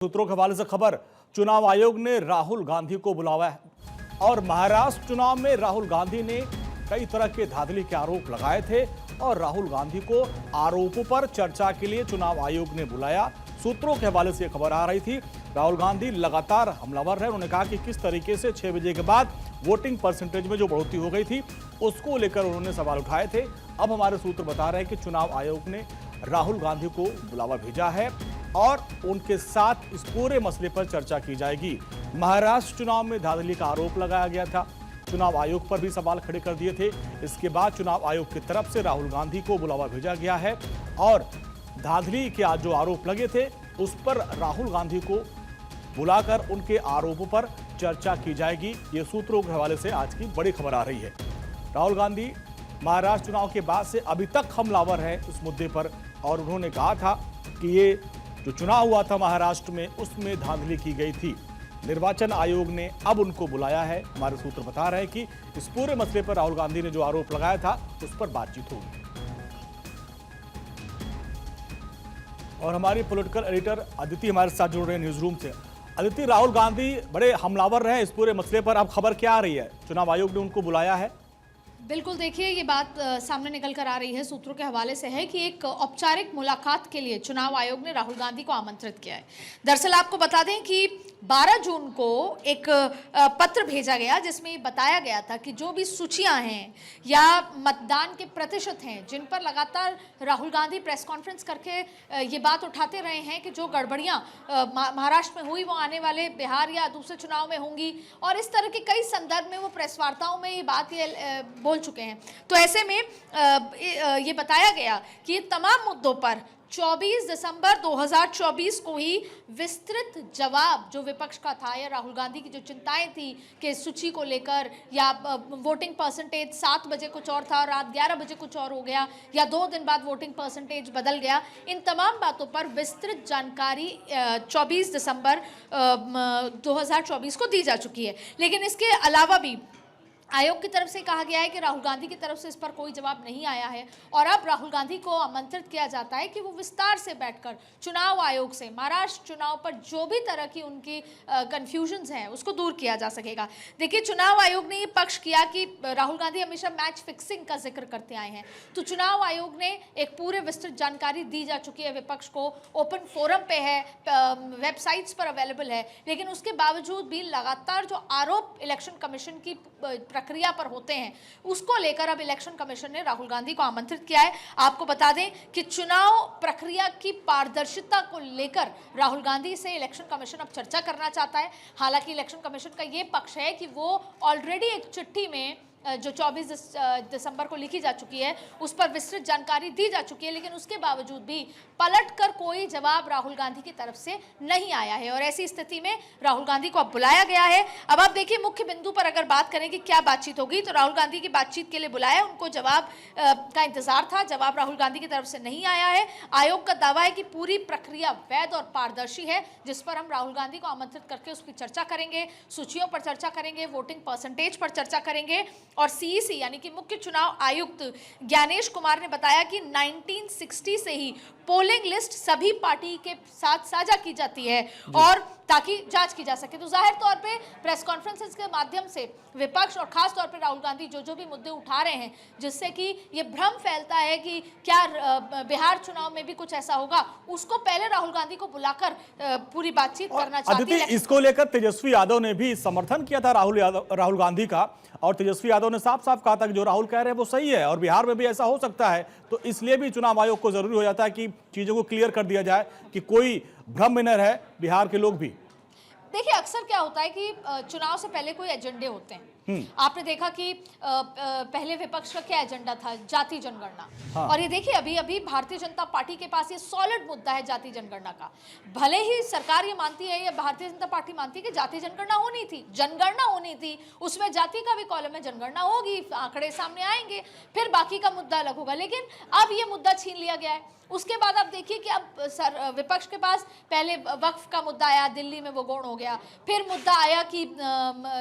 सूत्रों के हवाले से खबर, चुनाव आयोग ने राहुल गांधी को बुलाया है और महाराष्ट्र चुनाव में राहुल गांधी ने कई तरह के धांधली के आरोप लगाए थे और राहुल गांधी को आरोपों पर चर्चा के लिए चुनाव आयोग ने बुलाया। सूत्रों के हवाले से खबर आ रही थी, राहुल गांधी लगातार हमलावर रहे। उन्होंने कहा कि किस तरीके से 6 बजे के बाद वोटिंग परसेंटेज में जो बढ़ोतरी हो गई थी उसको लेकर उन्होंने सवाल उठाए थे। अब हमारे सूत्र बता रहे हैं कि चुनाव आयोग ने राहुल गांधी को बुलावा भेजा है और उनके साथ इस पूरे मसले पर चर्चा की जाएगी। महाराष्ट्र चुनाव में धांधली का आरोप लगाया गया था, चुनाव आयोग पर भी सवाल खड़े कर दिए थे। इसके बाद चुनाव आयोग की तरफ से राहुल गांधी को बुलावा भेजा गया है और धांधली के जो आरोप लगे थे उस पर राहुल गांधी को बुलाकर उनके आरोपों पर चर्चा की जाएगी। ये सूत्रों के हवाले से आज की बड़ी खबर आ रही है। राहुल गांधी महाराष्ट्र चुनाव के बाद से अभी तक हमलावर है इस मुद्दे पर और उन्होंने कहा था कि ये जो चुनाव हुआ था महाराष्ट्र में उसमें धांधली की गई थी। निर्वाचन आयोग ने अब उनको बुलाया है। हमारे सूत्र बता रहे हैं कि इस पूरे मसले पर राहुल गांधी ने जो आरोप लगाया था उस पर बातचीत होगी। और हमारी पॉलिटिकल एडिटर अदिति हमारे साथ जुड़ रहे हैं न्यूज रूम से। अदिति, राहुल गांधी बड़े हमलावर रहे इस पूरे मसले पर, अब खबर क्या आ रही है? चुनाव आयोग ने उनको बुलाया है। बिल्कुल, देखिए ये बात सामने निकल कर आ रही है, सूत्रों के हवाले से है कि एक औपचारिक मुलाकात के लिए चुनाव आयोग ने राहुल गांधी को आमंत्रित किया है। दरअसल आपको बता दें कि 12 जून को एक पत्र भेजा गया जिसमें बताया गया था कि जो भी सूचियां हैं या मतदान के प्रतिशत हैं जिन पर लगातार राहुल गांधी प्रेस कॉन्फ्रेंस करके ये बात उठाते रहे हैं कि जो गड़बड़ियां महाराष्ट्र में हुई वो आने वाले बिहार या दूसरे चुनाव में होंगी और इस तरह के कई संदर्भ में वो प्रेस वार्ताओं में ये बात बोल चुके हैं। तो ऐसे में ये बताया गया कि ये तमाम मुद्दों पर 24 दिसंबर 2024 को ही विस्तृत जवाब जो विपक्ष का था या राहुल गांधी की जो चिंताएं थी कि सूची को लेकर या वोटिंग परसेंटेज 7 बजे कुछ और था, रात 11 बजे कुछ और हो गया या 2 दिन बाद वोटिंग परसेंटेज बदल गया, इन तमाम बातों पर विस्तृत जानकारी 24 दिसंबर 2024 को दी जा चुकी है। लेकिन इसके अलावा भी आयोग की तरफ से कहा गया है कि राहुल गांधी की तरफ से इस पर कोई जवाब नहीं आया है और अब राहुल गांधी को आमंत्रित किया जाता है कि वो विस्तार से बैठकर चुनाव आयोग से महाराष्ट्र चुनाव पर जो भी तरह की उनकी कंफ्यूजन्स हैं उसको दूर किया जा सकेगा। देखिए, चुनाव आयोग ने ये पक्ष किया कि राहुल गांधी हमेशा मैच फिक्सिंग का जिक्र करते आए हैं, तो चुनाव आयोग ने एक पूरे विस्तृत जानकारी दी जा चुकी है विपक्ष को, ओपन फोरम पे है, वेबसाइट्स पर अवेलेबल है। लेकिन उसके बावजूद भी लगातार जो आरोप इलेक्शन कमीशन की प्रक्रिया पर होते हैं उसको लेकर अब इलेक्शन कमीशन ने राहुल गांधी को आमंत्रित किया है। आपको बता दें कि चुनाव प्रक्रिया की पारदर्शिता को लेकर राहुल गांधी से इलेक्शन कमीशन अब चर्चा करना चाहता है। हालांकि इलेक्शन कमीशन का ये पक्ष है कि वो ऑलरेडी एक चिट्ठी में जो 24 दिसंबर को लिखी जा चुकी है उस पर विस्तृत जानकारी दी जा चुकी है, लेकिन उसके बावजूद भी पलटकर कोई जवाब राहुल गांधी की तरफ से नहीं आया है और ऐसी स्थिति में राहुल गांधी को अब बुलाया गया है। अब आप देखिए, मुख्य बिंदु पर अगर बात करें कि क्या बातचीत होगी, तो राहुल गांधी की बातचीत के लिए बुलाया, उनको जवाब का इंतजार था, जवाब राहुल गांधी की तरफ से नहीं आया है। आयोग का दावा है कि पूरी प्रक्रिया वैध और पारदर्शी है, जिस पर हम राहुल गांधी को आमंत्रित करके उसकी चर्चा करेंगे, सूचियों पर चर्चा करेंगे, वोटिंग परसेंटेज पर चर्चा करेंगे। और सीईसी यानी कि मुख्य चुनाव आयुक्त ज्ञानेश कुमार ने बताया कि 1960 से ही पोलिंग लिस्ट सभी पार्टी के साथ साझा की जाती है और ताकि जांच की जा सके। तो जाहिर तौर पे प्रेस कॉन्फ्रेंसेस के माध्यम से विपक्ष और खास तौर पे राहुल गांधी जो भी मुद्दे उठा रहे हैं जिससे कि ये भ्रम फैलता है कि क्या बिहार चुनाव में भी कुछ ऐसा होगा, उसको पहले राहुल गांधी को बुलाकर पूरी बातचीत करना चाहती है। इसको लेकर तेजस्वी यादव ने भी समर्थन किया था राहुल गांधी का और तेजस्वी यादव ने साफ साफ कहा था कि जो राहुल कह रहे हैं वो सही है और बिहार में भी ऐसा हो सकता है। तो इसलिए भी चुनाव आयोग को जरूरी हो जाता है कि चीजों को क्लियर कर दिया जाए कि कोई भ्रम में न रहे बिहार के लोग भी। देखिए, अक्सर क्या होता है कि चुनाव से पहले कोई एजेंडे होते हैं। आपने देखा कि पहले विपक्ष का क्या एजेंडा था, जाति जनगणना। हाँ। और ये देखिए अभी भारतीय जनता पार्टी के पास ये सॉलिड मुद्दा है जाति जनगणना का। भले ही सरकार ये मानती है या भारतीय जनता पार्टी मानती है कि जाति जनगणना होनी थी, जनगणना होनी थी, उसमें जाति का भी कॉलम है, जनगणना होगी, आंकड़े सामने आएंगे, फिर बाकी का मुद्दा अलग होगा। लेकिन अब ये मुद्दा छीन लिया गया है। उसके बाद आप देखिए कि अब विपक्ष के पास पहले वक्फ का मुद्दा आया, दिल्ली में वो गौण हो गया, फिर मुद्दा आया कि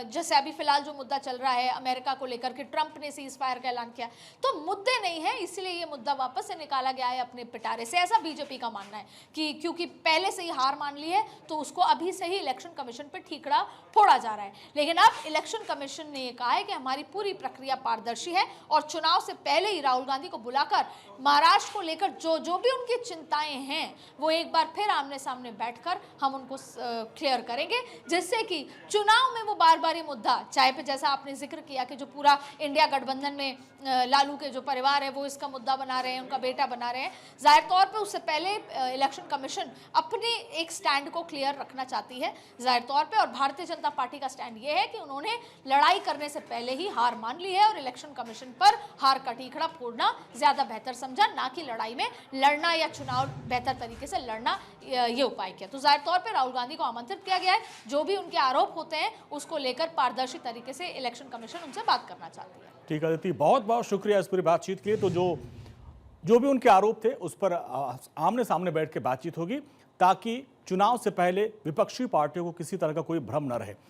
जैसे अभी फिलहाल जो मुद्दा चल रहा है अमेरिका को लेकर के, ट्रंप ने सीज फायर का ऐलान किया, तो मुद्दे नहीं है, इसलिए ये मुद्दा वापस से निकाला गया है अपने पिटारे से। ऐसा बीजेपी का मानना है कि क्योंकि पहले से ही हार मान ली है तो उसको अभी से ही इलेक्शन कमीशन पे ठीकरा फोड़ा जा रहा है। लेकिन अब इलेक्शन कमीशन ने ये कहा है कि हमारी पूरी प्रक्रिया पारदर्शी है और चुनाव से पहले ही राहुल गांधी को बुलाकर महाराष्ट्र को लेकर जो भी उनकी चिंताएं हैं वो एक बार फिर आमने सामने बैठकर हम उनको क्लियर करेंगे, जिससे कि चुनाव में वो बार बार ये मुद्दा, चाहे पे जैसा आपने जिक्र किया कि जो पूरा इंडिया गठबंधन में लालू के जो परिवार है वो इसका मुद्दा बना रहे हैं, उनका बेटा बना रहे हैं, जाहिर तौर पे उससे पहले इलेक्शन कमीशन अपने एक स्टैंड को क्लियर रखना चाहती है जाहिर तौर पे। और भारतीय जनता पार्टी का स्टैंड ये है कि उन्होंने लड़ाई करने से पहले ही हार मान ली है और इलेक्शन कमीशन पर हार का ठीकरा फोड़ना ज्यादा बेहतर समझा, ना कि लड़ाई में लड़ना या चुनाव बेहतर तरीके से लड़ना ये उपाय किया। तो जाहिर तौर पे राहुल गांधी को आमंत्रित किया गया है, जो भी उनके आरोप होते हैं उसको लेकर पारदर्शी तरीके से इलेक्शन कमीशन उनसे बात करना चाहती है। ठीक है अदिति, बहुत बहुत शुक्रिया इस पूरी बातचीत के लिए। तो जो भी उनके आरोप थे उस पर आमने सामने बैठ के बातचीत होगी, ताकि चुनाव से पहले विपक्षी पार्टियों को किसी तरह का कोई भ्रम न रहे।